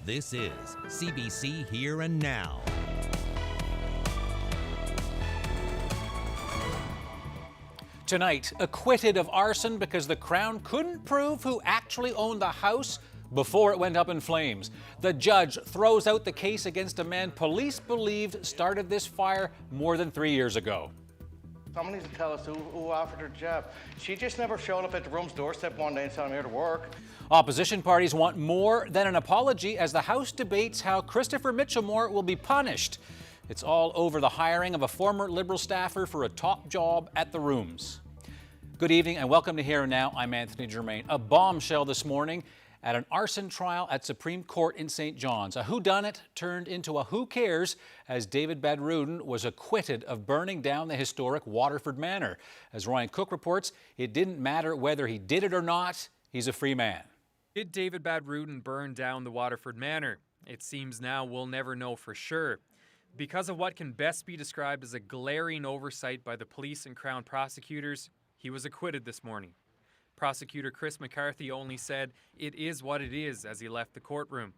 This is CBC Here and Now. Tonight, acquitted of arson because the Crown couldn't prove who actually owned the house before it went up in flames. The judge throws out the case against a man police believed started this fire more than 3 years ago. Someone needs to tell us who offered her the job. She just never showed up at the room's doorstep one day and said, I'm here to work. Opposition parties want more than an apology as the House debates how Christopher Mitchellmore will be punished. It's all over the hiring of a former Liberal staffer for a top job at the Rooms. Good evening and welcome to Here and Now. I'm Anthony Germain. A bombshell this morning at an arson trial at Supreme Court in St. John's. A whodunit turned into a who cares as David Badrudin was acquitted of burning down the historic Waterford Manor. As Ryan Cook reports, it didn't matter whether he did it or not, he's a free man. Did David Badrudin burn down the Waterford Manor? It seems now we'll never know for sure. Because of what can best be described as a glaring oversight by the police and Crown prosecutors, he was acquitted this morning. Prosecutor Chris McCarthy only said, "It is what it is," as he left the courtroom.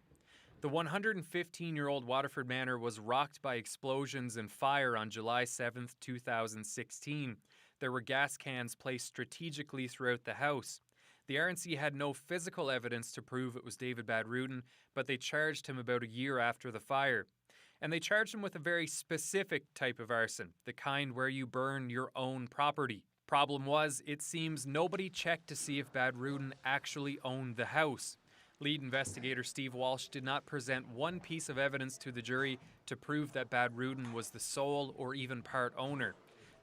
The 115-year-old Waterford Manor was rocked by explosions and fire on July 7, 2016. There were gas cans placed strategically throughout the house. The RNC had no physical evidence to prove it was David Badrudin, but they charged him about a year after the fire. And they charged him with a very specific type of arson, the kind where you burn your own property. Problem was, it seems nobody checked to see if Badrudin actually owned the house. Lead investigator Steve Walsh did not present one piece of evidence to the jury to prove that Badrudin was the sole or even part owner.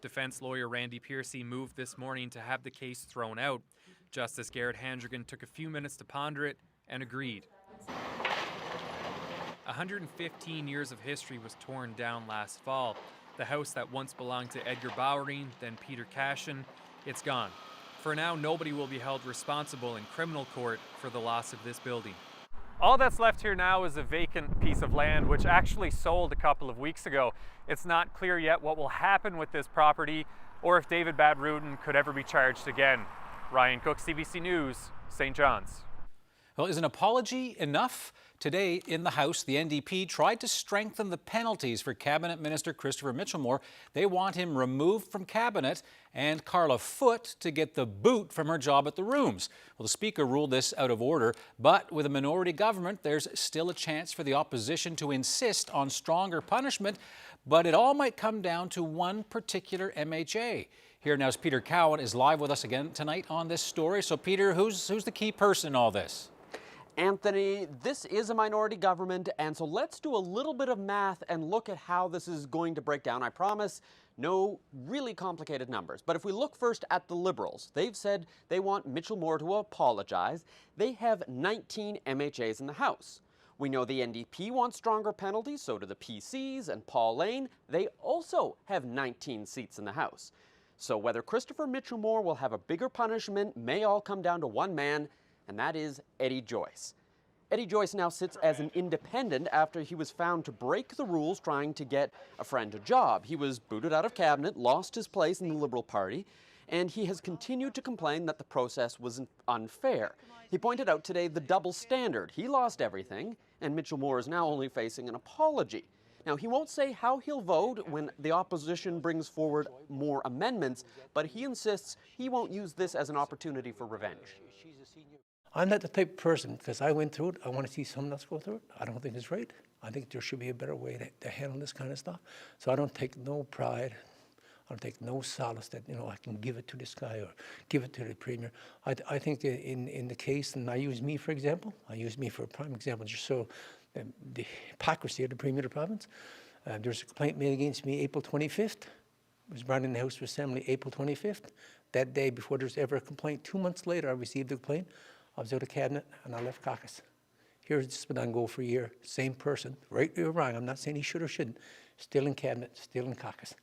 Defense lawyer Randy Piercy moved this morning to have the case thrown out. Justice Garrett Handrigan took a few minutes to ponder it and agreed. 115 years of history was torn down last fall. The house that once belonged to Edgar Bowering, then Peter Cashin, it's gone. For now, nobody will be held responsible in criminal court for the loss of this building. All that's left here now is a vacant piece of land which actually sold a couple of weeks ago. It's not clear yet what will happen with this property or if David Badrudin could ever be charged again. Ryan Cook, CBC News, St. John's. Well, is an apology enough? Today in the House, the NDP tried to strengthen the penalties for Cabinet Minister Christopher Mitchellmore. They want him removed from Cabinet and Carla Foote to get the boot from her job at the Rooms. Well, the Speaker ruled this out of order, but with a minority government, there's still a chance for the opposition to insist on stronger punishment, but it all might come down to one particular MHA. Here now's Peter Cowan is live with us again tonight on this story. So Peter, who's the key person in all this? Anthony, this is a minority government, and so let's do a little bit of math and look at how this is going to break down. I promise no really complicated numbers. But if we look first at the Liberals, they've said they want Mitchellmore to apologize. They have 19 MHAs in the House. We know the NDP wants stronger penalties, so do the PCs and Paul Lane. They also have 19 seats in the House. So whether Christopher Mitchellmore will have a bigger punishment may all come down to one man, and that is Eddie Joyce. Eddie Joyce now sits as an independent after he was found to break the rules trying to get a friend a job. He was booted out of Cabinet, lost his place in the Liberal Party, and he has continued to complain that the process was unfair. He pointed out today the double standard. He lost everything, and Mitchellmore is now only facing an apology. Now, he won't say how he'll vote when the opposition brings forward more amendments, but he insists he won't use this as an opportunity for revenge. I'm not the type of person, because I went through it, I want to see someone else go through it. I don't think it's right. I think there should be a better way to handle this kind of stuff. So I don't take no pride, I don't take no solace that, I can give it to this guy or give it to the Premier. I think that in the case, and I use me for example, I use me for a prime example, just so the hypocrisy of the Premier of the province. There's a complaint made against me April 25th. It was brought in the House of Assembly April 25th. That day before there's ever a complaint, 2 months later I received the complaint. I was out of Cabinet and I left caucus. Here's just been on go for a year. Same person, right or wrong. I'm not saying he should or shouldn't. Still in Cabinet, still in caucus.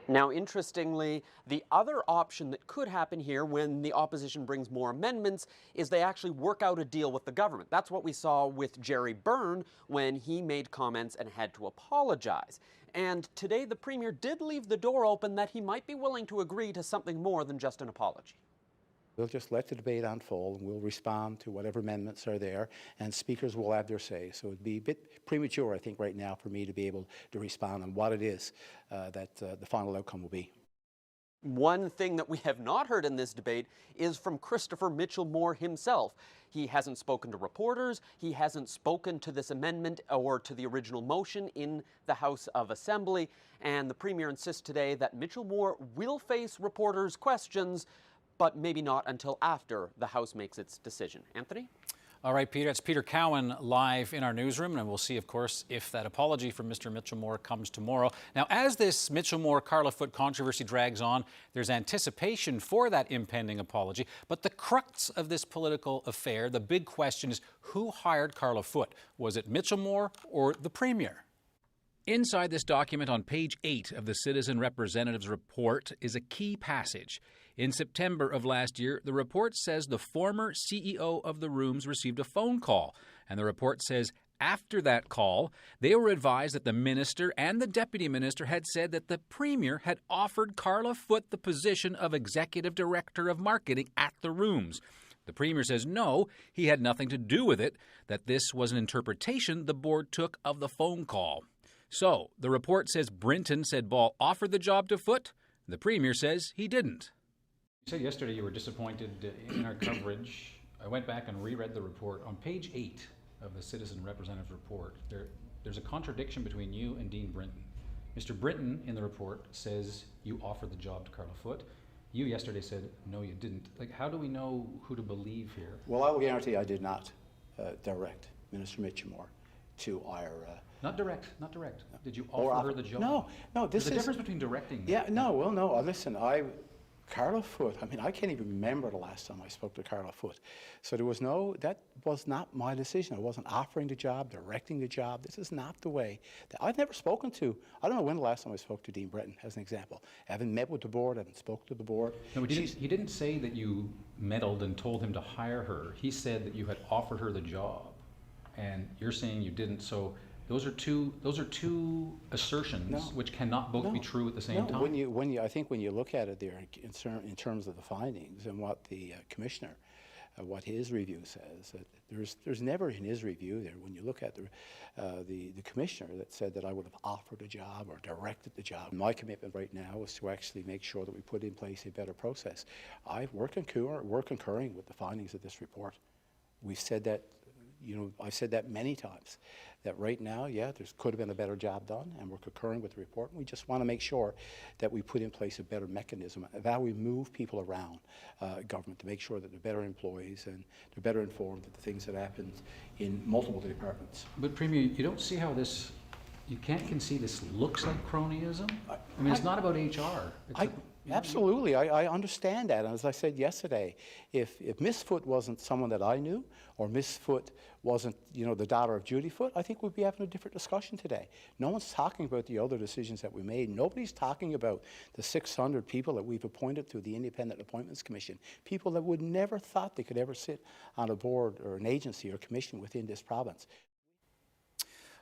Now, interestingly, the other option that could happen here when the opposition brings more amendments is they actually work out a deal with the government. That's what we saw with Jerry Byrne when he made comments and had to apologize. And today the Premier did leave the door open that he might be willing to agree to something more than just an apology. We'll just let the debate unfold and we'll respond to whatever amendments are there, and speakers will have their say. So it'd be a bit premature, I think, right now for me to be able to respond on what it is that the final outcome will be. One thing that we have not heard in this debate is from Christopher Mitchell-Moore himself. He hasn't spoken to reporters, he hasn't spoken to this amendment or to the original motion in the House of Assembly, and the Premier insists today that Mitchell-Moore will face reporters' questions, but maybe not until after the House makes its decision. Anthony? All right, Peter. It's Peter Cowan live in our newsroom, and we'll see, of course, if that apology from Mr. Mitchell-Moore comes tomorrow. Now, as this Mitchell-Moore-Carla Foote controversy drags on, there's anticipation for that impending apology. But the crux of this political affair, the big question is, who hired Carla Foote? Was it Mitchell-Moore or the Premier? Inside this document on page 8 of the Citizen Representatives Report is a key passage. In September of last year, the report says the former CEO of the rooms received a phone call, and the report says after that call, they were advised that the minister and the deputy minister had said that the Premier had offered Carla Foote the position of executive director of marketing at the rooms. The Premier says no, he had nothing to do with it, that this was an interpretation the board took of the phone call. So, the report says Brinton said Ball offered the job to Foote. The Premier says he didn't. You said yesterday you were disappointed in our coverage. I went back and reread the report. On page 8 of the Citizen Representative Report, there's a contradiction between you and Dean Brinton. Mr. Brinton in the report says you offered the job to Carla Foote. You yesterday said, no, you didn't. Like, how do we know who to believe here? Well, I will guarantee I did not direct Minister Mitchell-Moore to our... Not direct. Did you offer her the job? No. There's a difference between directing. Listen, Carla Foote, I can't even remember the last time I spoke to Carla Foote. So that was not my decision. I wasn't offering the job, directing the job. This is not the way. I've never spoken to, I don't know when the last time I spoke to Dean Brinton, as an example. I haven't met with the board, I haven't spoken to the board. No, he didn't say that you meddled and told him to hire her. He said that you had offered her the job. And you're saying you didn't, so those are two assertions which cannot both be true at the same time. I think when you look at it there in terms of the findings and what the commissioner, what his review says, there's never in his review there, when you look at the commissioner that said that I would have offered a job or directed the job. My commitment right now is to actually make sure that we put in place a better process. We're concurring with the findings of this report. We've said that. I've said that many times, that right now, there could have been a better job done, and we're concurring with the report. We just want to make sure that we put in place a better mechanism of how we move people around government to make sure that they're better employees and they're better informed of the things that happen in multiple departments. But Premier, you don't see how you can't concede this looks like cronyism? It's not about HR. Absolutely, I understand that. And as I said yesterday, if Miss Foote wasn't someone that I knew, or Miss Foote wasn't, the daughter of Judy Foote, I think we'd be having a different discussion today. No one's talking about the other decisions that we made. Nobody's talking about the 600 people that we've appointed through the Independent Appointments Commission, people that would never thought they could ever sit on a board or an agency or commission within this province.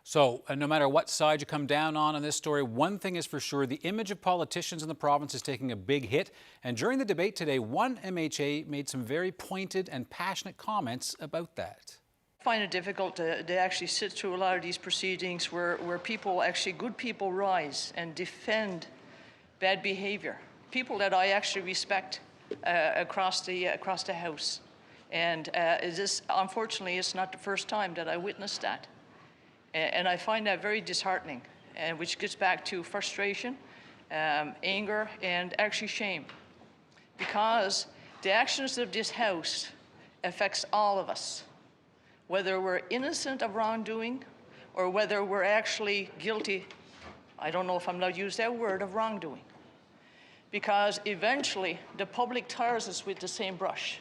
So, no matter what side you come down on in this story, one thing is for sure, the image of politicians in the province is taking a big hit. And during the debate today, one MHA made some very pointed and passionate comments about that. I find it difficult to actually sit through a lot of these proceedings where people, actually good people, rise and defend bad behavior. People that I actually respect across the House. And unfortunately, it's not the first time that I witnessed that. And I find that very disheartening, and which gets back to frustration, anger, and actually shame. Because the actions of this House affects all of us, whether we're innocent of wrongdoing or whether we're actually guilty, I don't know if I'm allowed to use that word, of wrongdoing. Because eventually the public tires us with the same brush.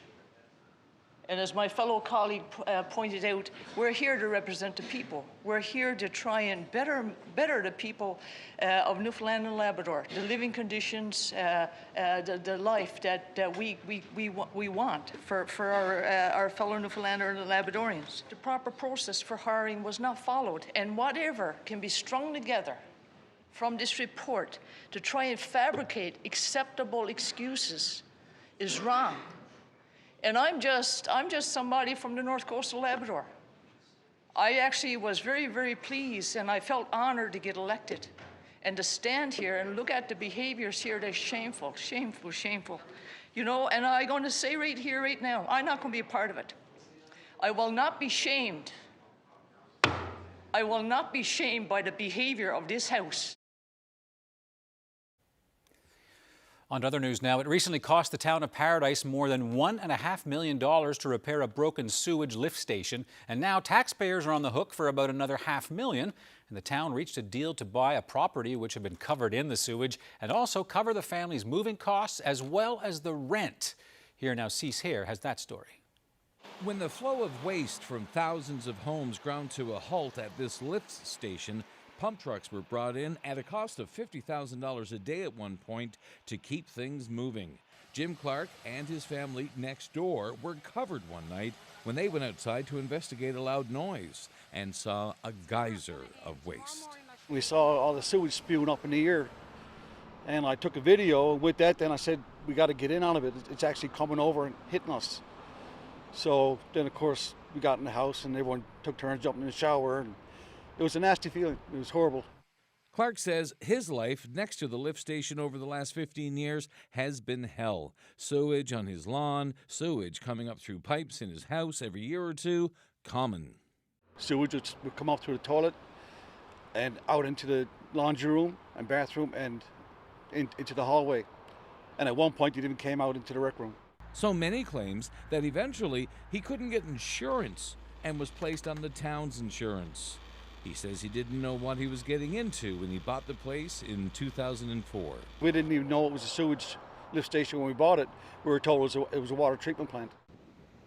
And as my fellow colleague pointed out, we're here to represent the people. We're here to try and better the people of Newfoundland and Labrador, the living conditions, the life that we want for our fellow Newfoundlander and Labradorians. The proper process for hiring was not followed, and whatever can be strung together from this report to try and fabricate acceptable excuses is wrong. And I'm just somebody from the North Coast of Labrador. I actually was very, very pleased, and I felt honored to get elected. And to stand here and look at the behaviors here, they're shameful, shameful, shameful. You know, and I'm going to say right here, right now, I'm not going to be a part of it. I will not be shamed. I will not be shamed by the behavior of this House. On to other news now. It recently cost the town of Paradise more than $1.5 million to repair a broken sewage lift station, and now taxpayers are on the hook for about another $500,000. And the town reached a deal to buy a property which had been covered in the sewage and also cover the family's moving costs as well as the rent. Here now, Cease Hare has that story. When the flow of waste from thousands of homes ground to a halt at this lift station, pump trucks were brought in at a cost of $50,000 a day at one point to keep things moving. Jim Clark and his family next door were covered one night when they went outside to investigate a loud noise and saw a geyser of waste. We saw all the sewage spewing up in the air, and I took a video with that. Then I said, we got to get in on it. It's actually coming over and hitting us. So then, of course, we got in the house and everyone took turns jumping in the shower. And it was a nasty feeling. It was horrible. Clark says his life next to the lift station over the last 15 years has been hell. Sewage on his lawn, sewage coming up through pipes in his house every year or two, common. Sewage would come up through the toilet and out into the laundry room and bathroom and into the hallway. And at one point, it even came out into the rec room. So many claims that eventually he couldn't get insurance and was placed on the town's insurance. He says he didn't know what he was getting into when he bought the place in 2004. We didn't even know it was a sewage lift station when we bought it. We were told it was a water treatment plant.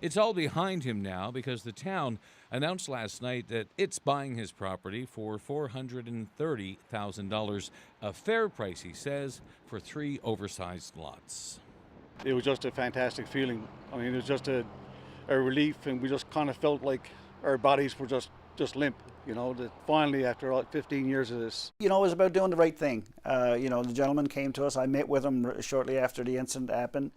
It's all behind him now because the town announced last night that it's buying his property for $430,000, a fair price, he says, for 3 oversized lots. It was just a fantastic feeling. I mean, it was just a relief, and we just kind of felt like our bodies were just limp, you know, that finally, after 15 years of this. You know, it was about doing the right thing. You know, the gentleman came to us. I met with him shortly after the incident happened.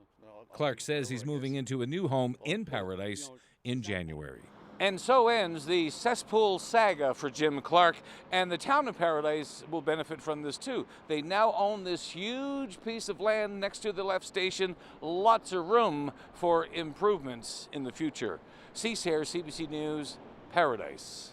Clark says he's moving into a new home in Paradise in January. And so ends the cesspool saga for Jim Clark, and the town of Paradise will benefit from this too. They now own this huge piece of land next to the lift station, lots of room for improvements in the future. Cease Hare, CBC News, Paradise.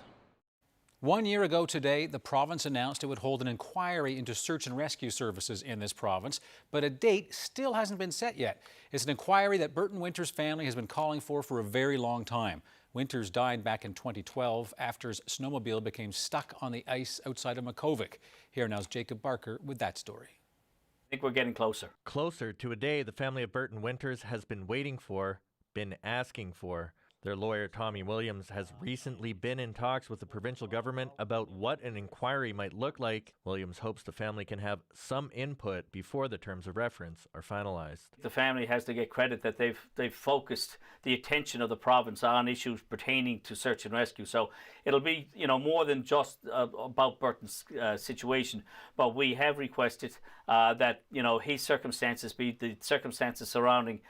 1 year ago today, the province announced it would hold an inquiry into search and rescue services in this province, but a date still hasn't been set yet. It's an inquiry that Burton Winters' family has been calling for a very long time. Winters died back in 2012 after his snowmobile became stuck on the ice outside of Makovic. Here now's Jacob Barker with that story. I think we're getting closer. Closer to a day the family of Burton Winters has been waiting for, been asking for. Their lawyer, Tommy Williams, has recently been in talks with the provincial government about what an inquiry might look like. Williams hopes the family can have some input before the terms of reference are finalized. The family has to get credit that they've focused the attention of the province on issues pertaining to search and rescue. So it'll be, you know, more than just about Burton's situation, but we have requested that, you know, his circumstances, the circumstances surrounding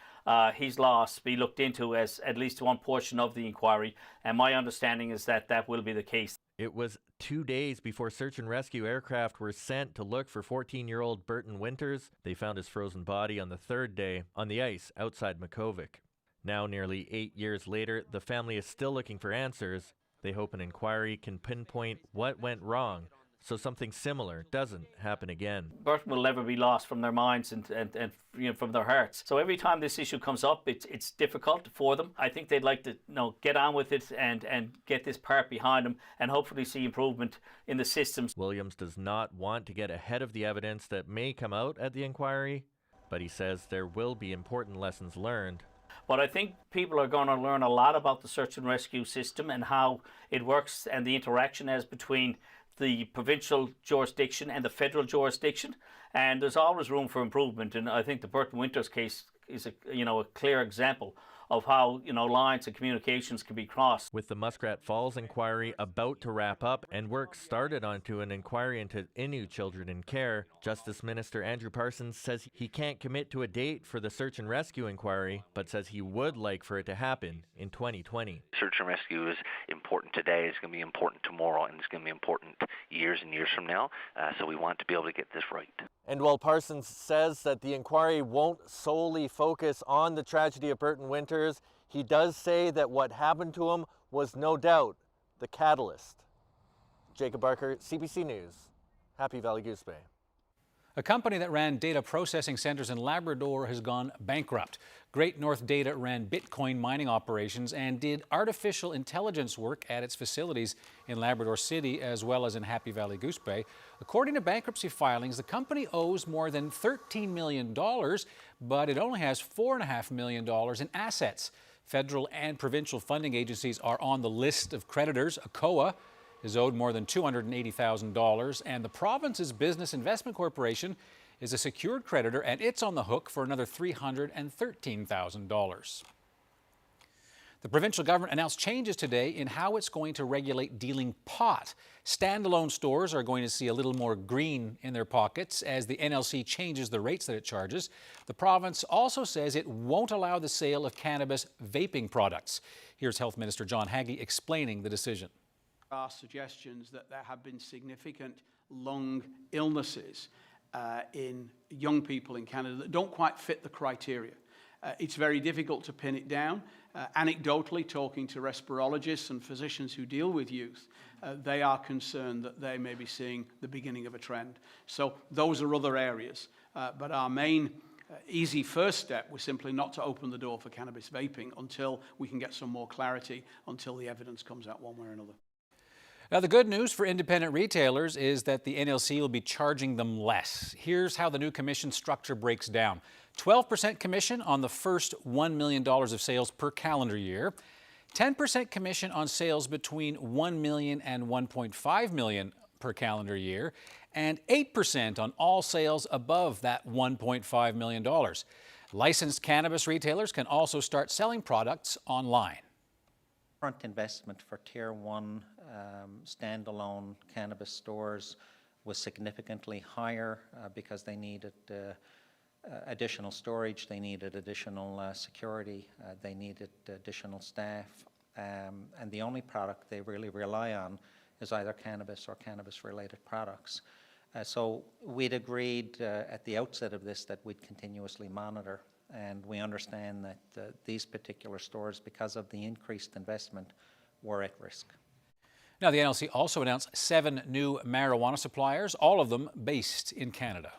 his loss, be looked into as at least one portion of the inquiry, and my understanding is that that will be the case. It was 2 days before search and rescue aircraft were sent to look for 14-year-old Burton Winters. They found his frozen body on the 3rd day on the ice outside Makovic. Now, nearly 8 years later, the family is still looking for answers. They hope an inquiry can pinpoint what went wrong, so something similar doesn't happen again. Burton will never be lost from their minds and you know, from their hearts. So every time this issue comes up, it's difficult for them. I think they'd like to, you know, get on with it and get this part behind them and hopefully see improvement in the systems. Williams does not want to get ahead of the evidence that may come out at the inquiry, but he says there will be important lessons learned. But I think people are going to learn a lot about the search and rescue system and how it works and the interaction as between the provincial jurisdiction and the federal jurisdiction, and there's always room for improvement. And I think the Burton Winters case is a clear example of how, you know, lines and communications can be crossed. With the Muskrat Falls inquiry about to wrap up and work started onto an inquiry into Innu children in care, Justice Minister Andrew Parsons says he can't commit to a date for the search and rescue inquiry, but says he would like for it to happen in 2020. Search and rescue is important today, it's going to be important tomorrow, and it's going to be important years and years from now, so we want to be able to get this right. And while Parsons says that the inquiry won't solely focus on the tragedy of Burton Winters, he does say that what happened to him was no doubt the catalyst. Jacob Barker, CBC News, Happy Valley Goose Bay. A company that ran data processing centers in Labrador has gone bankrupt. Great North Data ran Bitcoin mining operations and did artificial intelligence work at its facilities in Labrador City as well as in Happy Valley Goose Bay. According to bankruptcy filings, the company owes more than $13 million, but it only has $4.5 million in assets. Federal and provincial funding agencies are on the list of creditors. ACOA is owed more than $280,000, and the province's Business Investment Corporation is a secured creditor, and it's on the hook for another $313,000. The provincial government announced changes today in how it's going to regulate dealing pot. Standalone stores are going to see a little more green in their pockets as the NLC changes the rates that it charges. The province also says it won't allow the sale of cannabis vaping products. Here's Health Minister John Haggie explaining the decision. There are suggestions that there have been significant lung illnesses in young people in Canada that don't quite fit the criteria. It's very difficult to pin it down. Anecdotally, talking to respirologists and physicians who deal with youth, they are concerned that they may be seeing the beginning of a trend. So those are other areas. But our main easy first step was simply not to open the door for cannabis vaping until we can get some more clarity, until the evidence comes out one way or another. Now, the good news for independent retailers is that the NLC will be charging them less. Here's how the new commission structure breaks down. 12% commission on the first $1 million of sales per calendar year, 10% commission on sales between $1 million and $1.5 million per calendar year, and 8% on all sales above that $1.5 million. Licensed cannabis retailers can also start selling products online. Front investment for Tier 1 standalone cannabis stores was significantly higher because they needed additional storage, they needed additional security, they needed additional staff, and the only product they really rely on is either cannabis or cannabis-related products. So we'd agreed at the outset of this that we'd continuously monitor, and we understand that these particular stores, because of the increased investment, were at risk. Now, the NLC also announced 7 new marijuana suppliers, all of them based in Canada.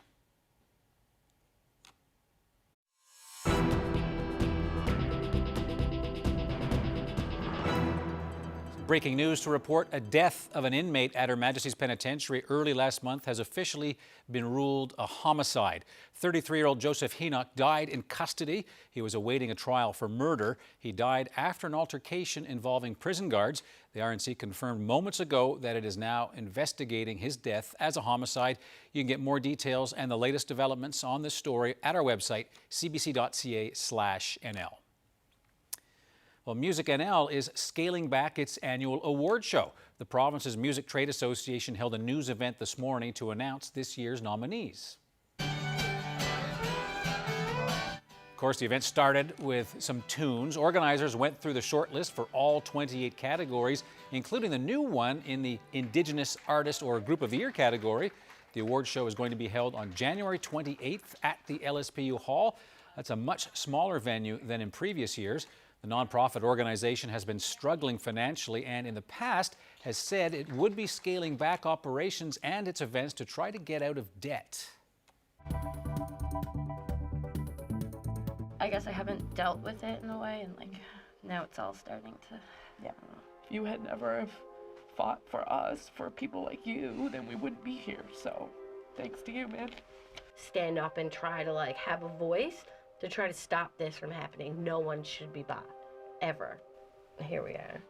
Breaking news to report: a death of an inmate at Her Majesty's Penitentiary early last month has officially been ruled a homicide. 33-year-old Joseph Henoch died in custody. He was awaiting a trial for murder. He died after an altercation involving prison guards. The RNC confirmed moments ago that it is now investigating his death as a homicide. You can get more details and the latest developments on this story at our website, cbc.ca/NL. Well, Music NL is scaling back its annual award show. The province's Music Trade Association held a news event this morning to announce this year's nominees. Of course, the event started with some tunes. Organizers went through the short list for all 28 categories, including the new one in the Indigenous Artist or Group of the Year category. The award show is going to be held on January 28th at the LSPU Hall. That's a much smaller venue than in previous years. The nonprofit organization has been struggling financially and in the past has said it would be scaling back operations and its events to try to get out of debt. I guess I haven't dealt with it in a way, and now it's all starting to, yeah. If you had never have fought for us, for people like you, then we wouldn't be here. So thanks to you, man. Stand up and try to have a voice to try to stop this from happening. No one should be bought, ever. Here we are.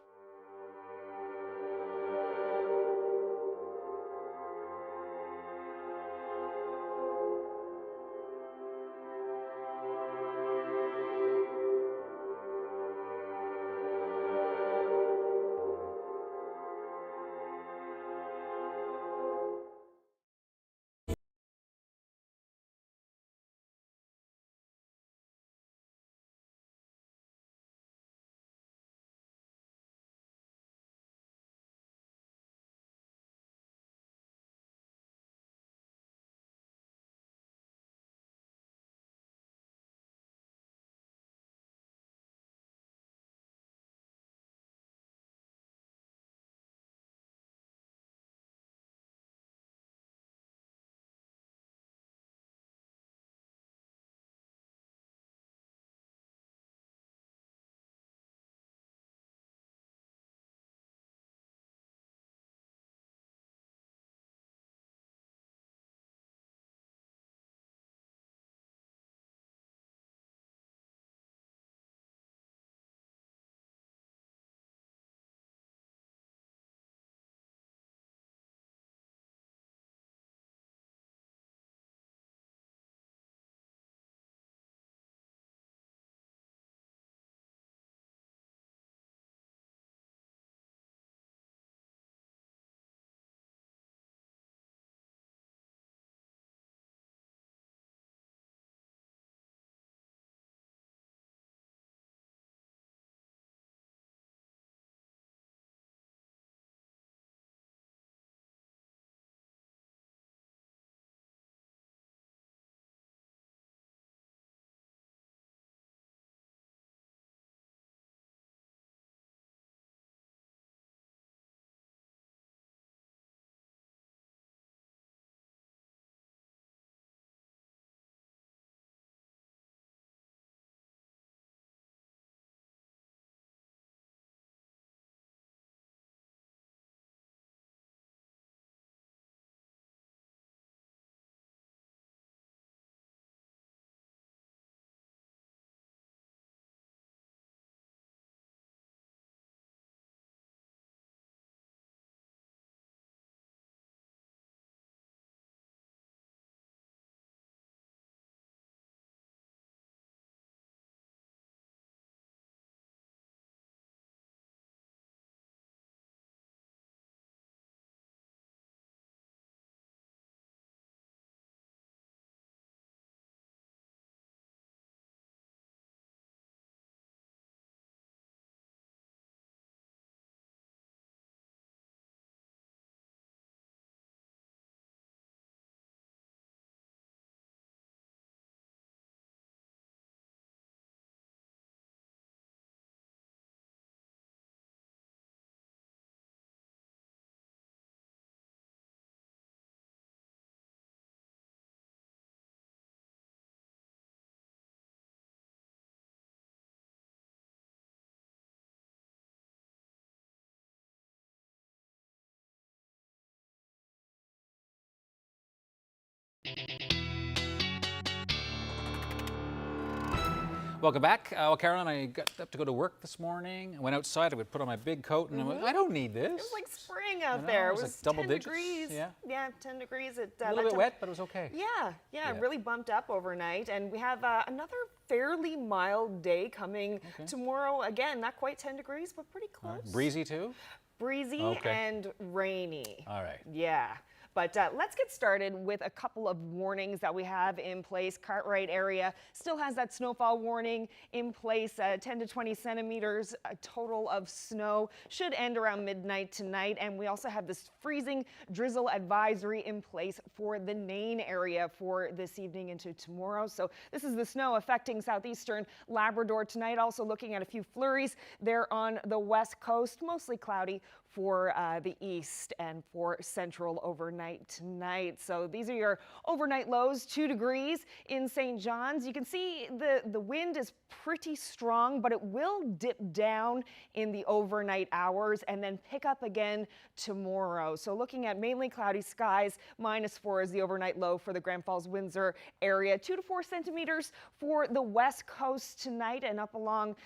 Welcome back. Well, Caroline, I got up to go to work this morning. I went outside. I would put on my big coat, and I went, I don't need this. It was like spring out there. It was like double 10 digits. degrees. Yeah. 10 degrees. A little bit wet, but it was okay. Yeah, it really bumped up overnight. And we have another fairly mild day coming tomorrow. Again, not quite 10 degrees, but pretty close. Breezy too? Breezy and rainy. All right. Yeah. But let's get started with a couple of warnings that we have in place. Cartwright area still has that snowfall warning in place, 10 to 20 centimeters a total of snow. Should end around midnight tonight. And we also have this freezing drizzle advisory in place for the Nain area for this evening into tomorrow. So this is the snow affecting southeastern Labrador tonight. Also looking at a few flurries there on the west coast, mostly cloudy for the east and for central overnight tonight. So these are your overnight lows, 2 degrees in St. John's. You can see the wind is pretty strong, but it will dip down in the overnight hours and then pick up again tomorrow. So looking at mainly cloudy skies, -4 is the overnight low for the Grand Falls, Windsor area, 2 to 4 centimeters for the west coast tonight and up along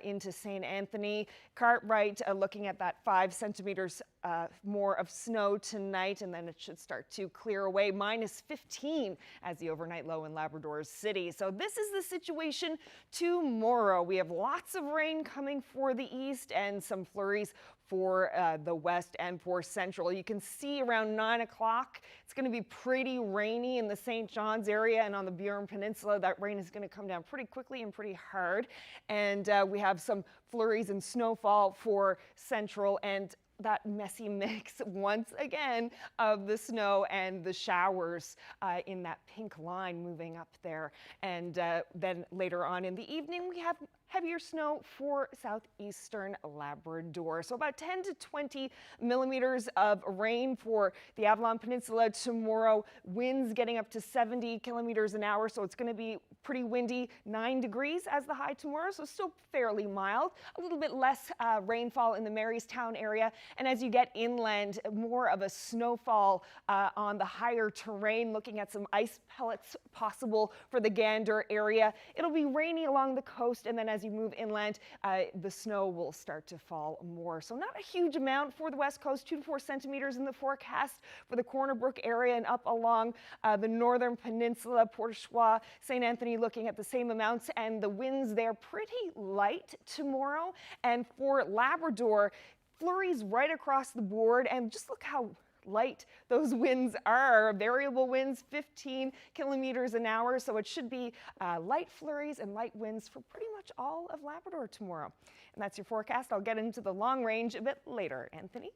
into St. Anthony. Cartwright looking at that 5 centimeters more of snow tonight, and then it should start to clear away. -15 as the overnight low in Labrador City. So this is the situation tomorrow. We have lots of rain coming for the east and some flurries for the west and for central. You can see around 9 o'clock, it's going to be pretty rainy in the St. John's area and on the Burin Peninsula. That rain is going to come down pretty quickly and pretty hard. And we have some flurries and snowfall for central and that messy mix once again of the snow and the showers in that pink line moving up there. And then later on in the evening, we have heavier snow for southeastern Labrador. So about 10 to 20 millimeters of rain for the Avalon Peninsula tomorrow. Winds getting up to 70 kilometers an hour. So it's going to be pretty windy, 9 degrees as the high tomorrow. So still fairly mild. A little bit less rainfall in the Marystown area. And as you get inland, more of a snowfall on the higher terrain, looking at some ice pellets possible for the Gander area. It'll be rainy along the coast, and then as you move inland, the snow will start to fall more. So not a huge amount for the west coast, 2 to 4 centimeters in the forecast for the Corner Brook area and up along the northern peninsula, Port au Choix, St. Anthony looking at the same amounts, and the winds there pretty light tomorrow. And for Labrador, flurries right across the board, and just look how light those winds are. Variable winds, 15 kilometers an hour, so it should be light flurries and light winds for pretty much all of Labrador tomorrow. And that's your forecast. I'll get into the long range a bit later. Anthony?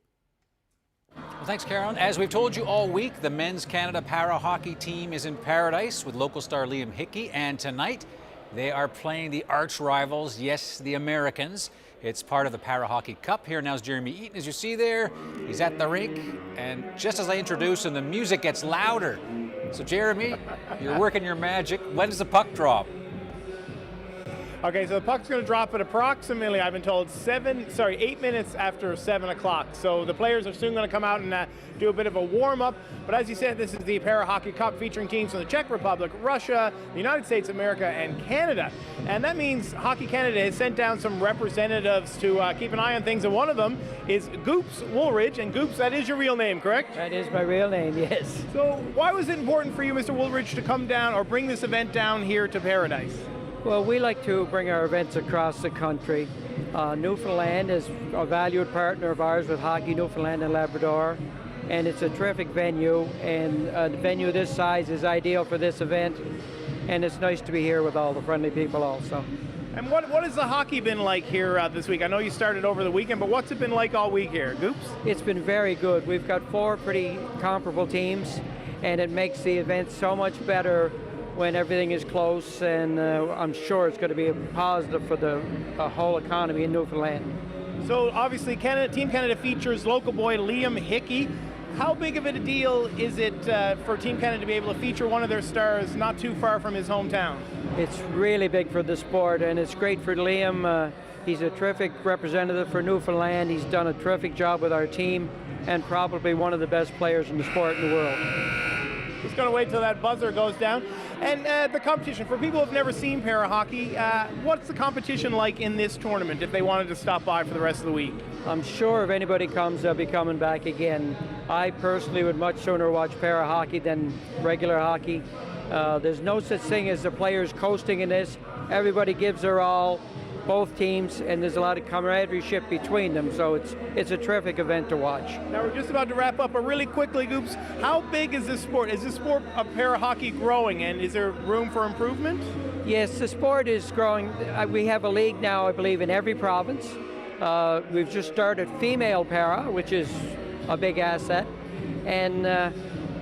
Well, thanks, Carolyn. As we've told you all week, the Men's Canada Para Hockey team is in paradise with local star Liam Hickey, and tonight they are playing the arch rivals, yes, the Americans. It's part of the Para Hockey Cup. Here now is Jeremy Eaton, as you see there. He's at the rink, and just as I introduce him, the music gets louder. So Jeremy, you're working your magic. When does the puck drop? Okay, so the puck's going to drop at approximately, I've been told, 8 minutes after 7 o'clock. So the players are soon going to come out and do a bit of a warm-up. But as you said, this is the Para Hockey Cup featuring teams from the Czech Republic, Russia, the United States of America, and Canada. And that means Hockey Canada has sent down some representatives to keep an eye on things. And one of them is Goops Woolridge. And Goops, that is your real name, correct? That is my real name, yes. So why was it important for you, Mr. Woolridge, to come down or bring this event down here to Paradise? Well, we like to bring our events across the country. Newfoundland is a valued partner of ours with Hockey Newfoundland and Labrador, and it's a terrific venue, and a venue this size is ideal for this event, and it's nice to be here with all the friendly people also. And what has the hockey been like here this week? I know you started over the weekend, but what's it been like all week here? Goops? It's been very good. We've got 4 pretty comparable teams, and it makes the event so much better when everything is close, and I'm sure it's going to be a positive for the whole economy in Newfoundland. So obviously Team Canada features local boy Liam Hickey. How big of a deal is it for Team Canada to be able to feature one of their stars not too far from his hometown? It's really big for the sport, and it's great for Liam. He's a terrific representative for Newfoundland. He's done a terrific job with our team, and probably one of the best players in the sport in the world. Just going to wait till that buzzer goes down. And the competition, for people who've never seen para-hockey, what's the competition like in this tournament if they wanted to stop by for the rest of the week? I'm sure if anybody comes, they'll be coming back again. I personally would much sooner watch para-hockey than regular hockey. There's no such thing as the players coasting in this. Everybody gives their all, both teams, and there's a lot of camaraderie between them, so it's a terrific event to watch. Now we're just about to wrap up, but really quickly, Goops, how big is this sport? Is this sport of para-hockey growing, and is there room for improvement? Yes, the sport is growing. We have a league now, I believe, in every province. We've just started female para, which is a big asset, and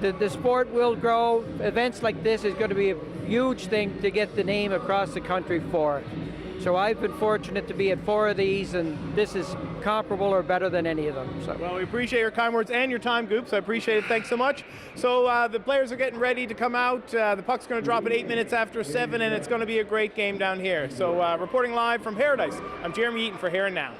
the sport will grow. Events like this is going to be a huge thing to get the name across the country for. So I've been fortunate to be at 4 of these, and this is comparable or better than any of them. So. Well, we appreciate your kind words and your time, Goops. I appreciate it. Thanks so much. So the players are getting ready to come out. The puck's going to drop at 8 minutes after 7, and it's going to be a great game down here. So reporting live from Paradise, I'm Jeremy Eaton for Here and Now.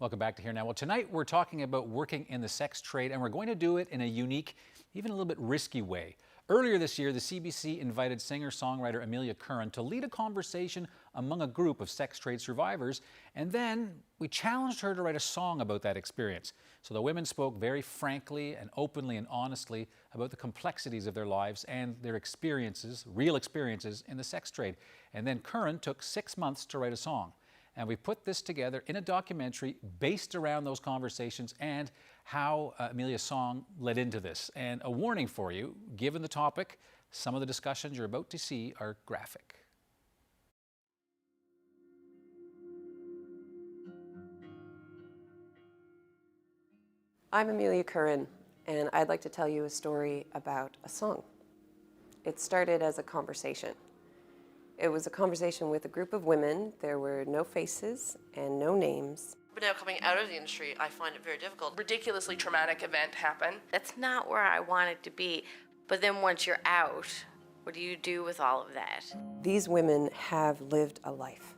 Welcome back to Here Now. Well, tonight we're talking about working in the sex trade, and we're going to do it in a unique, even a little bit risky way. Earlier this year, the CBC invited singer-songwriter Amelia Curran to lead a conversation among a group of sex trade survivors, and then we challenged her to write a song about that experience. So the women spoke very frankly and openly and honestly about the complexities of their lives and their experiences, real experiences in the sex trade. And then Curran took 6 months to write a song. And we put this together in a documentary based around those conversations and how Amelia's song led into this. And a warning for you, given the topic, some of the discussions you're about to see are graphic. I'm Amelia Curran, and I'd like to tell you a story about a song. It started as a conversation. It was a conversation with a group of women. There were no faces and no names. But now coming out of the industry, I find it very difficult. Ridiculously traumatic event happened. That's not where I wanted to be. But then once you're out, what do you do with all of that? These women have lived a life.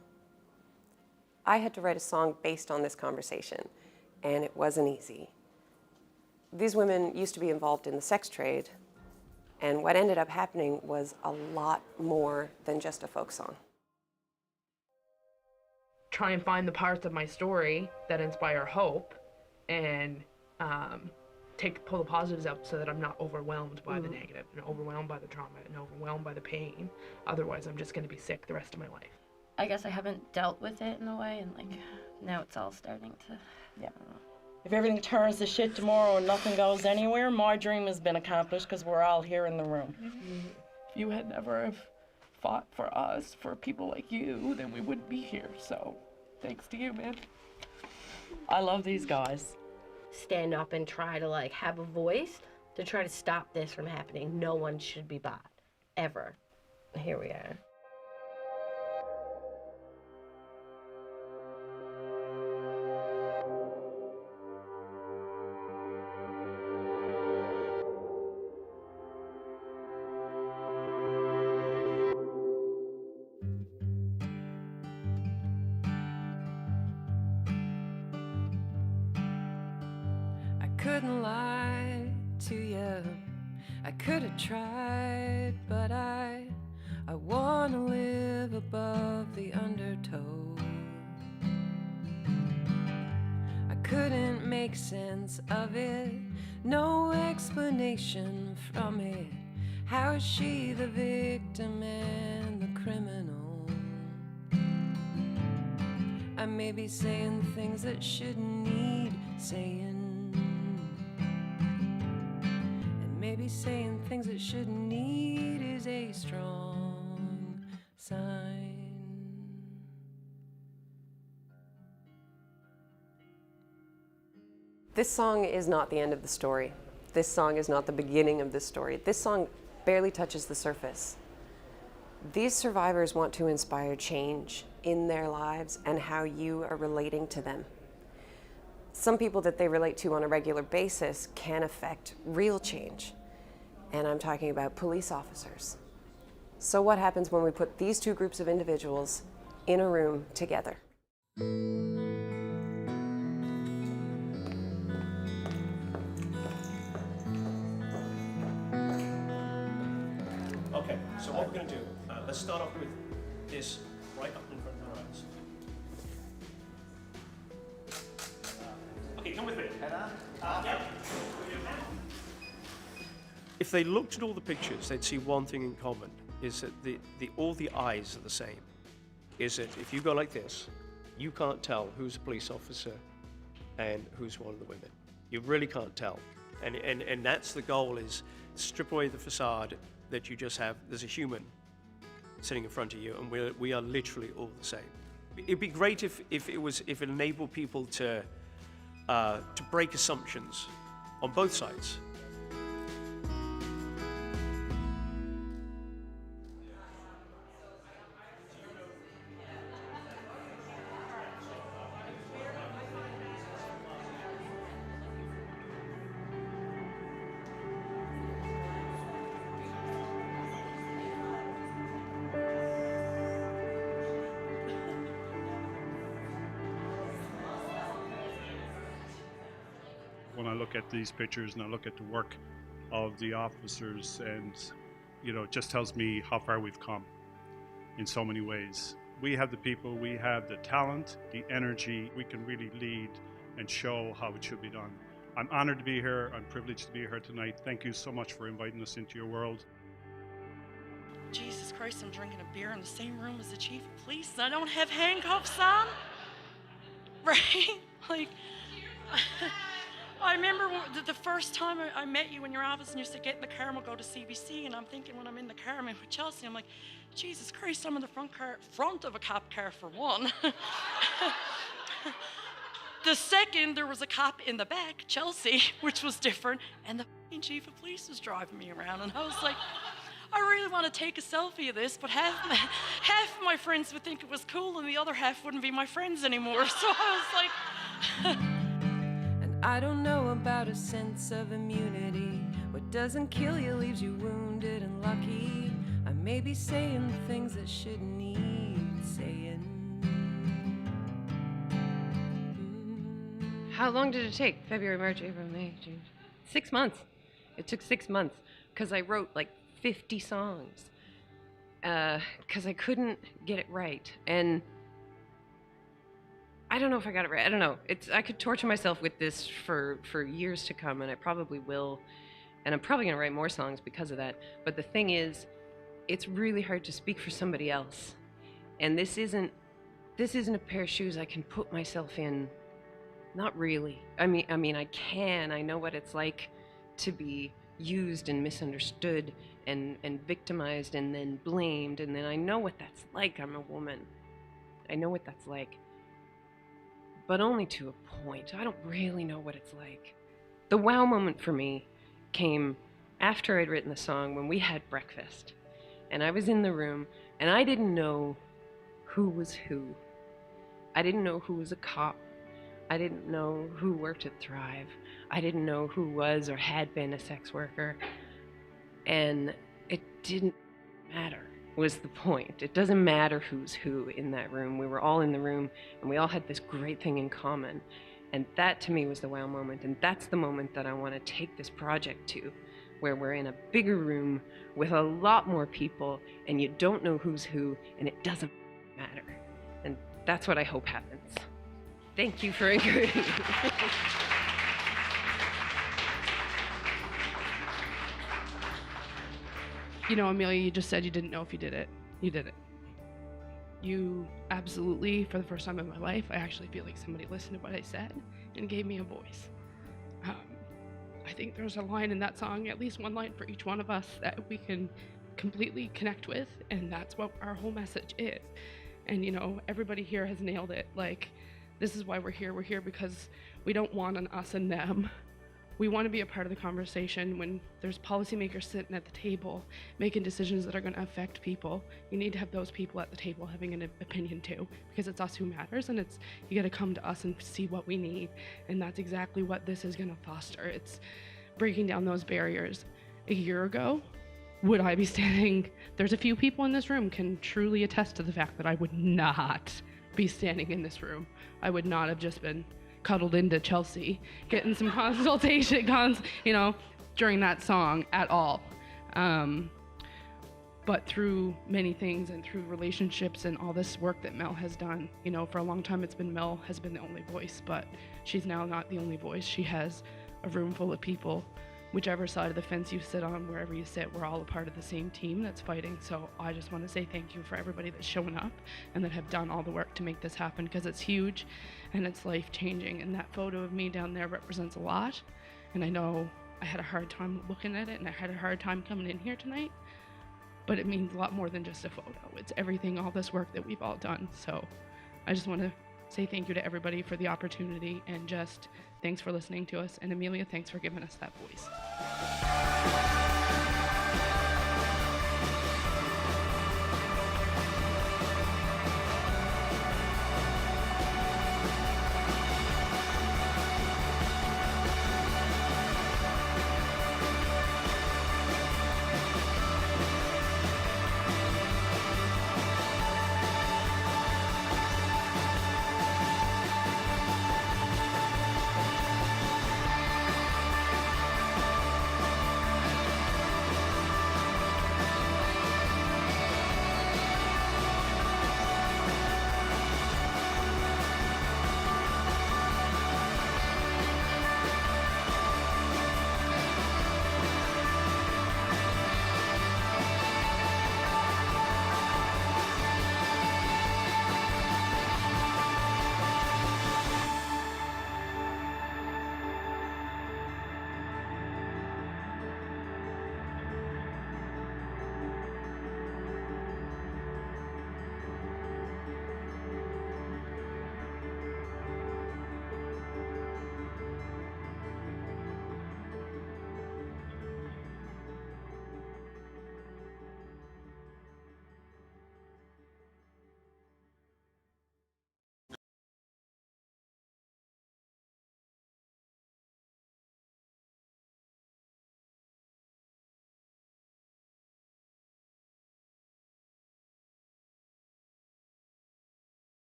I had to write a song based on this conversation, and it wasn't easy. These women used to be involved in the sex trade, and what ended up happening was a lot more than just a folk song. Try and find the parts of my story that inspire hope and pull the positives out so that I'm not overwhelmed by the negative and overwhelmed by the trauma and overwhelmed by the pain. Otherwise, I'm just going to be sick the rest of my life. I guess I haven't dealt with it in a way, and like now it's all starting to. Yeah. If everything turns to shit tomorrow and nothing goes anywhere, my dream has been accomplished because we're all here in the room. If you had never have fought for us, for people like you, then we wouldn't be here. So, thanks to you, man. I love these guys. Stand up and try to like have a voice to try to stop this from happening. No one should be bought, ever. Here we are. Couldn't lie to you. I could have tried, but I wanna live above the undertow. I couldn't make sense of it, no explanation from it. How is she the victim and the criminal? I may be saying things that shouldn't need saying. Maybe saying things that shouldn't need is a strong sign. This song is not the end of the story. This song is not the beginning of the story. This song barely touches the surface. These survivors want to inspire change in their lives and how you are relating to them. Some people that they relate to on a regular basis can affect real change. And I'm talking about police officers. So what happens when we put these two groups of individuals in a room together? Okay, so what we're going to do, let's start off with this right up in front of our eyes. Okay, come with me. Yeah. If they looked at all the pictures, they'd see one thing in common, is that all the eyes are the same. Is that if you go like this, you can't tell who's a police officer and who's one of the women. You really can't tell. And that's the goal, is strip away the facade that you just have. There's a human sitting in front of you, and we are literally all the same. It'd be great if it enabled people to break assumptions on both sides. when I look at these pictures and I look at the work of the officers, and it just tells me how far we've come in so many ways. We have the people, we have the talent, the energy. We can really lead and show how it should be done. I'm honored to be here. I'm privileged to be here tonight. Thank you so much for inviting us into your world. Jesus Christ, I'm drinking a beer in the same room as the chief of police and I don't have handcuffs on? Right? Like, I remember the first time I met you in your office and you said, get in the car and we'll go to CBC, and I'm thinking when I'm in the car, I'm in with Chelsea, I'm like, Jesus Christ, I'm in the front of a cop car for one. The second, there was a cop in the back, Chelsea, which was different, and the chief of police was driving me around, and I was like, I really want to take a selfie of this, but half of my friends would think it was cool and the other half wouldn't be my friends anymore. So I was like... And I don't know about a sense of immunity. What doesn't kill you leaves you wounded and lucky. I may be saying things that shouldn't need saying. How long did it take? February, March, April, May, June. 6 months. It took 6 months because I wrote like 50 songs because I couldn't get it right. And I don't know if I got it right. I don't know. I could torture myself with this for years to come, and I probably will. And I'm probably going to write more songs because of that. But the thing is, it's really hard to speak for somebody else. And this isn't a pair of shoes I can put myself in. Not really. I mean, I can. I know what it's like to be used and misunderstood and victimized and then blamed, and then I know what that's like. I'm a woman. I know what that's like. But only to a point. I don't really know what it's like. The wow moment for me came after I'd written the song, when we had breakfast. And I was in the room, and I didn't know who was who. I didn't know who was a cop. I didn't know who worked at Thrive. I didn't know who was or had been a sex worker. And it didn't matter, was the point. It doesn't matter who's who in that room. We were all in the room, and we all had this great thing in common. And that, to me, was the wow moment. And that's the moment that I want to take this project to, where we're in a bigger room with a lot more people, and you don't know who's who, and it doesn't matter. And that's what I hope happens. Thank you for encouraging me. You know, Amelia, you just said you didn't know if you did it. You did it. You absolutely, for the first time in my life, I actually feel like somebody listened to what I said and gave me a voice. I think there's a line in that song, at least one line for each one of us, that we can completely connect with, and that's what our whole message is. And, you know, everybody here has nailed it. Like, this is why we're here. We're here because we don't want an us and them. We want to be a part of the conversation. When there's policymakers sitting at the table making decisions that are going to affect people, you need to have those people at the table having an opinion too, because it's us who matters, and it's, you got to come to us and see what we need. And that's exactly what this is going to foster. It's breaking down those barriers. A year ago, would I be standing, there's a few people in this room can truly attest to the fact that I would not be standing in this room. I would not have just been cuddled into Chelsea, getting some consultation, you know, during that song at all. But through many things and through relationships and all this work that Mel has done, you know, for a long time it's been Mel has been the only voice, but she's now not the only voice. She has a room full of people. Whichever side of the fence you sit on, wherever you sit, we're all a part of the same team that's fighting. So I just want to say thank you for everybody that's showing up and that have done all the work to make this happen, because it's huge and it's life-changing. And that photo of me down there represents a lot. And I know I had a hard time looking at it, and I had a hard time coming in here tonight, but it means a lot more than just a photo. It's everything, all this work that we've all done. So I just want to say thank you to everybody for the opportunity, and just thanks for listening to us. And Amelia, thanks for giving us that voice.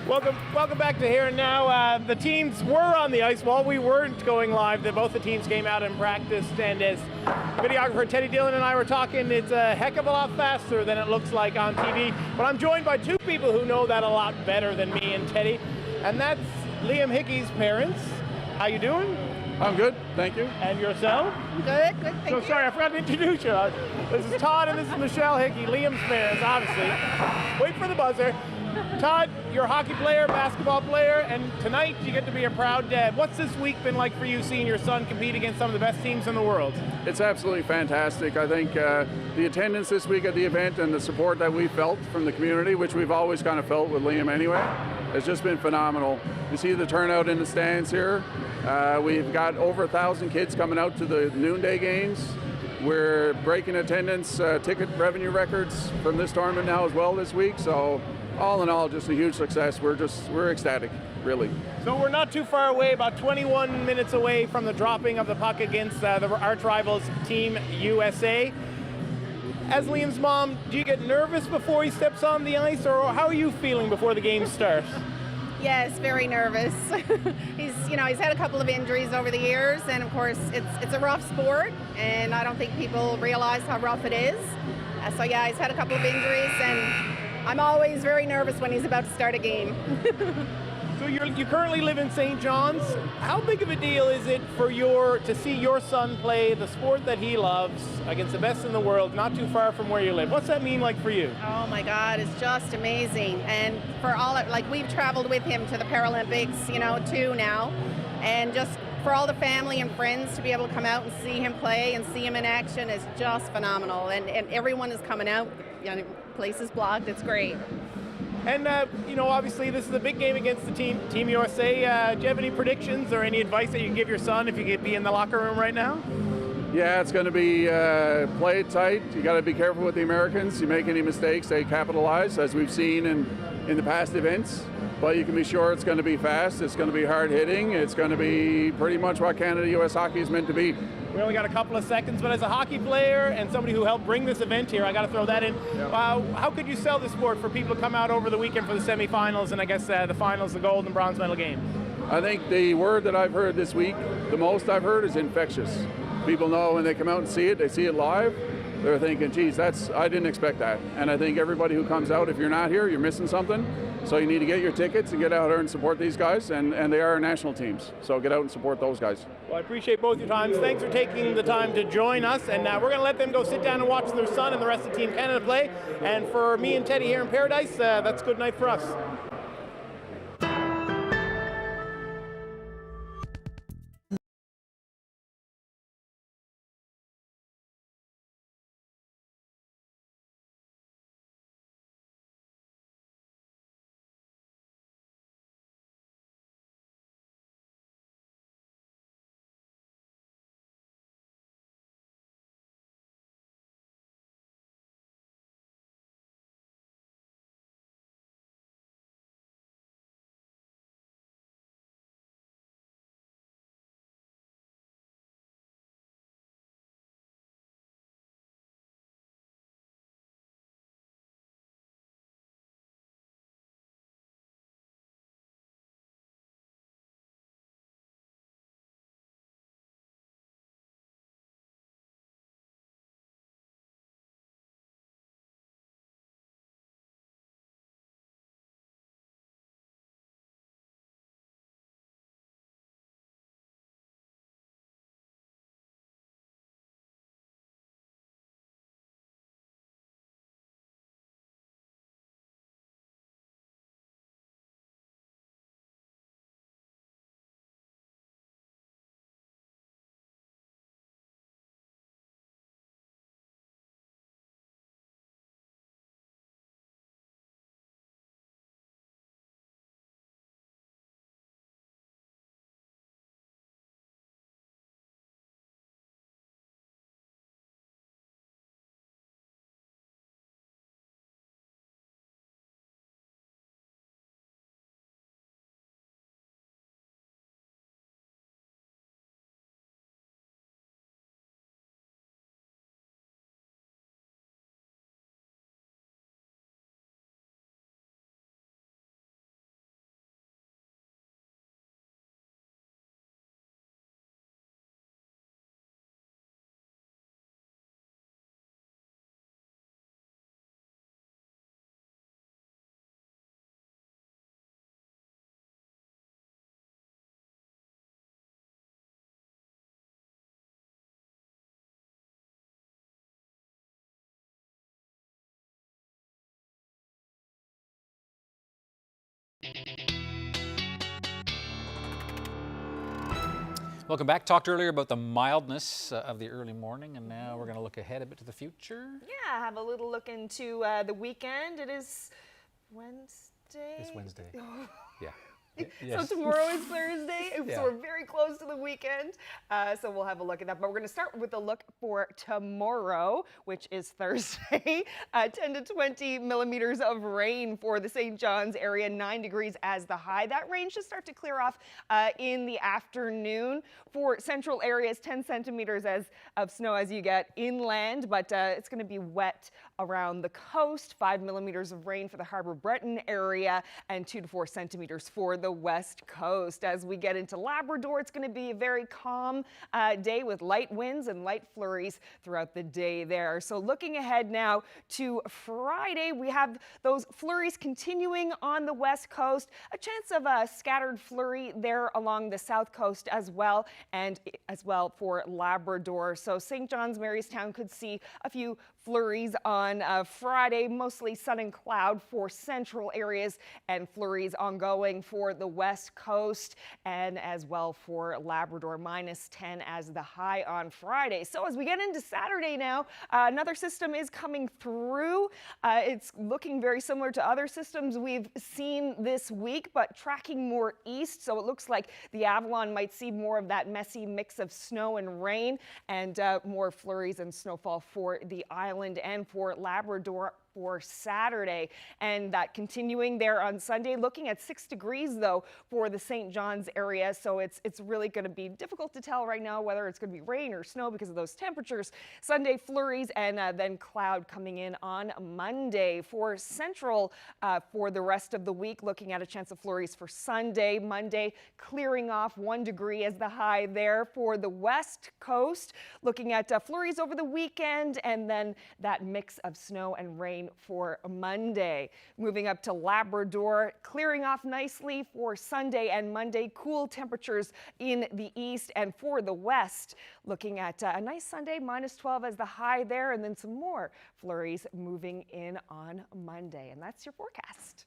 Welcome back to Here and Now. The teams were on the ice while we weren't going live. Both the teams came out and practiced, and as videographer Teddy Dillon and I were talking, it's a heck of a lot faster than it looks like on TV. But I'm joined by two people who know that a lot better than me and Teddy, and that's Liam Hickey's parents. How you doing? I'm good, thank you. And yourself? Good, thank you. Sorry, I forgot to introduce you. This is Todd and this is Michelle Hickey, Liam's parents, obviously. Wait for the buzzer. Todd, you're a hockey player, basketball player, and tonight you get to be a proud dad. What's this week been like for you, seeing your son compete against some of the best teams in the world? It's absolutely fantastic. I think the attendance this week at the event and the support that we felt from the community, which we've always kind of felt with Liam anyway, has just been phenomenal. You see the turnout in the stands here. We've got over 1,000 kids coming out to the noonday games. We're breaking attendance ticket revenue records from this tournament now as well this week. So all in all, just a huge success. We're ecstatic, really. So we're not too far away, about 21 minutes away from the dropping of the puck against the arch rivals Team USA. As Liam's mom, do you get nervous before he steps on the ice, or how are you feeling before the game starts? Yes, very nervous. He's had a couple of injuries over the years, and of course it's a rough sport, and I don't think people realize how rough it is. So yeah, he's had a couple of injuries, and I'm always very nervous when he's about to start a game. So you currently live in St. John's. How big of a deal is it for to see your son play the sport that he loves against the best in the world, not too far from where you live? What's that mean like for you? Oh my God, it's just amazing. And for we've traveled with him to the Paralympics, too now, and just for all the family and friends to be able to come out and see him play and see him in action is just phenomenal. And everyone is coming out. Place is blocked. It's great. And, obviously this is a big game against the Team USA. Do you have any predictions or any advice that you can give your son if you could be in the locker room right now? Yeah, it's going to be play it tight. You got to be careful with the Americans. You make any mistakes, they capitalize, as we've seen in the past events. But you can be sure it's going to be fast. It's going to be hard hitting. It's going to be pretty much what Canada-US hockey is meant to be. We only got a couple of seconds, but as a hockey player and somebody who helped bring this event here, I got to throw that in. How could you sell the sport for people to come out over the weekend for the semifinals and I guess the finals, the gold and bronze medal game? I think the word that I've heard this week, the most I've heard, is infectious. People know when they come out and see it, they see it live, they're thinking, geez, I didn't expect that. And I think everybody who comes out, if you're not here, you're missing something. So you need to get your tickets and get out there and support these guys, and they are our national teams. So get out and support those guys. Well, I appreciate both your times. Thanks for taking the time to join us, and we're going to let them go sit down and watch their son and the rest of Team Canada play. And for me and Teddy here in Paradise, that's good night for us. Welcome back. Talked earlier about the mildness of the early morning, and now we're going to look ahead a bit to the future. Yeah, have a little look into the weekend. It is Wednesday. It's Wednesday. Yeah. So tomorrow is Thursday, Yeah. so we're very close to the weekend. So we'll have a look at that. But we're going to start with a look for tomorrow, which is Thursday. 10 to 20 millimeters of rain for the St. John's area, 9 degrees as the high. That rain should start to clear off in the afternoon. For central areas, 10 centimeters of snow as you get inland, but it's going to be wet around the coast. 5 millimeters of rain for the Harbour Breton area, and 2 to 4 centimeters for the west coast. As we get into Labrador, it's going to be a very calm day with light winds and light flurries throughout the day there. So looking ahead now to Friday, we have those flurries continuing on the west coast. A chance of a scattered flurry there along the south coast as well, and as well for Labrador. So St. John's, Marystown could see a few flurries on Friday, mostly sun and cloud for central areas, and flurries ongoing for the west coast, and as well for Labrador, -10 as the high on Friday. So as we get into Saturday now, another system is coming through. It's looking very similar to other systems we've seen this week, but tracking more east. So it looks like the Avalon might see more of that messy mix of snow and rain, and more flurries and snowfall for the island and for Labrador for Saturday. And that continuing there on Sunday, looking at 6 degrees though for the St. John's area. So it's really going to be difficult to tell right now whether it's going to be rain or snow because of those temperatures. Sunday flurries, and then cloud coming in on Monday. For central for the rest of the week, looking at a chance of flurries for Sunday. Monday clearing off, 1 degree as the high there. For the west coast, looking at flurries over the weekend, and then that mix of snow and rain for Monday. Moving up to Labrador, clearing off nicely for Sunday and Monday. Cool temperatures in the east, and for the west, looking at a nice Sunday, -12 as the high there, and then some more flurries moving in on Monday. And that's your forecast.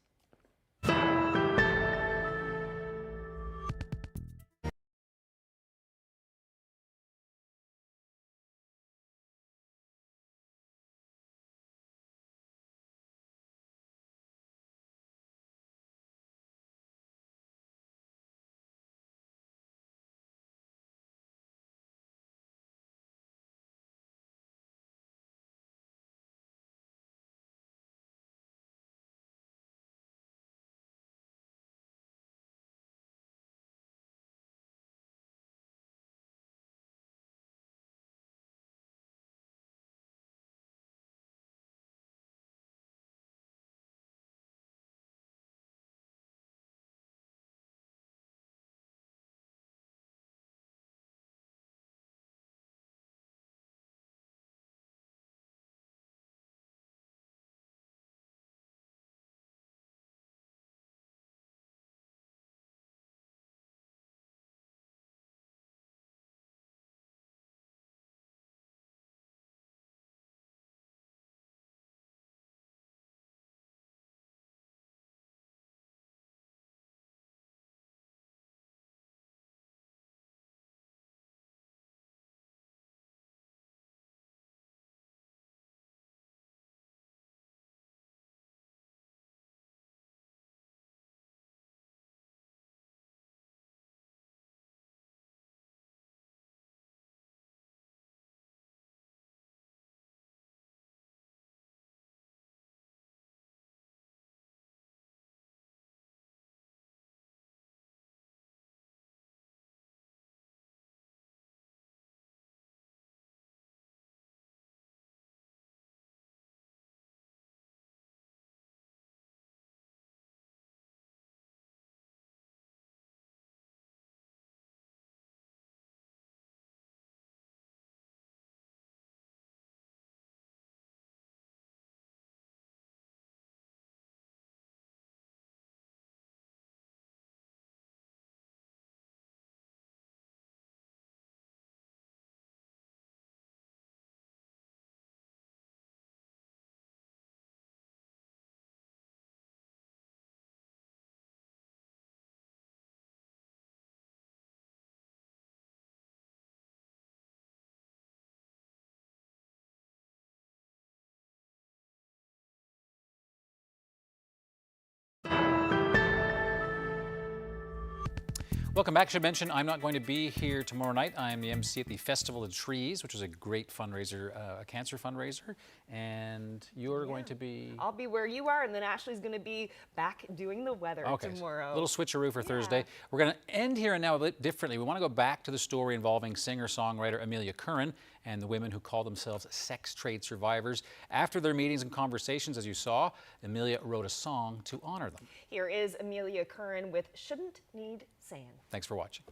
Welcome back. Should mention I'm not going to be here tomorrow night. I am the MC at the Festival of Trees, which is a great fundraiser, a cancer fundraiser. And you're going to be... I'll be where you are, and then Ashley's going to be back doing the weather tomorrow. A little switcheroo for Thursday. We're going to end here and now a bit differently. We want to go back to the story involving singer-songwriter Amelia Curran and the women who call themselves sex trade survivors. After their meetings and conversations, as you saw, Amelia wrote a song to honor them. Here is Amelia Curran with Shouldn't Need Sand. Thanks for watching.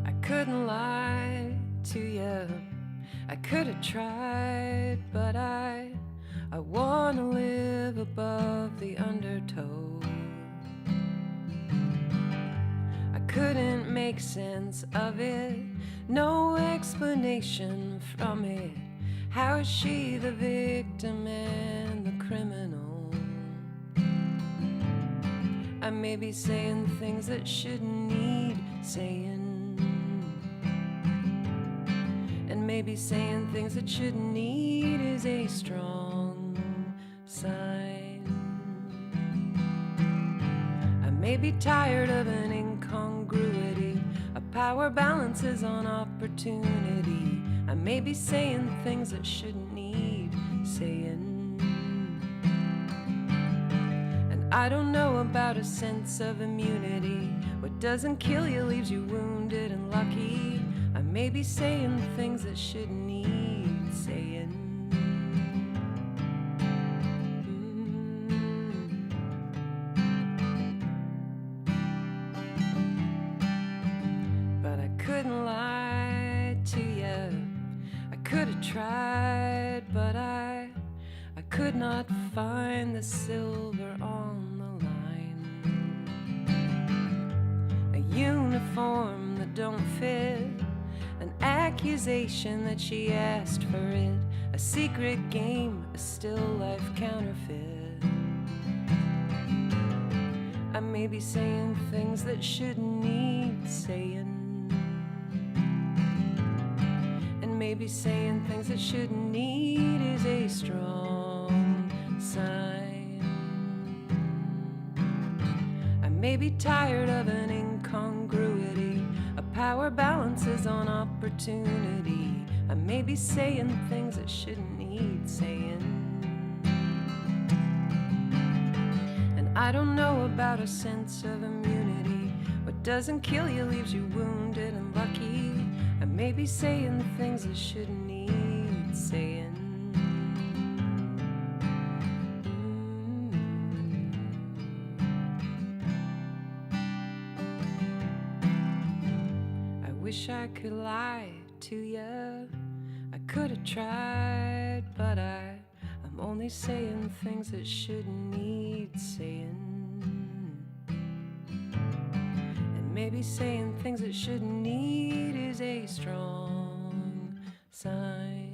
I couldn't lie to you. I could have tried, but I want to live above the undertow. I couldn't make sense of it, no explanation from it. How is she the victim and the criminal? I may be saying things that shouldn't need saying, and maybe saying things that shouldn't need is a strong sign. I may be tired of an incongruity, a power balances on opportunity. I may be saying things that shouldn't need saying. And I don't know about a sense of immunity. What doesn't kill you leaves you wounded and lucky. I may be saying things that shouldn't need saying. But I couldn't lie to you. I could have tried, but I could not find the silver on the line. A uniform that don't fit, an accusation that she asked for it, a secret game, a still life counterfeit. I may be saying things that shouldn't need saying, and maybe saying things that shouldn't need is a strong sign. I may be tired of an incongruity, a power balances on opportunity. I may be saying things that shouldn't need saying. And I don't know about a sense of immunity. What doesn't kill you leaves you wounded and lucky. I may be saying things that shouldn't need saying. I wish I could lie to you. I could have tried, but I'm only saying things that shouldn't need saying. And maybe saying things that shouldn't need is a strong sign.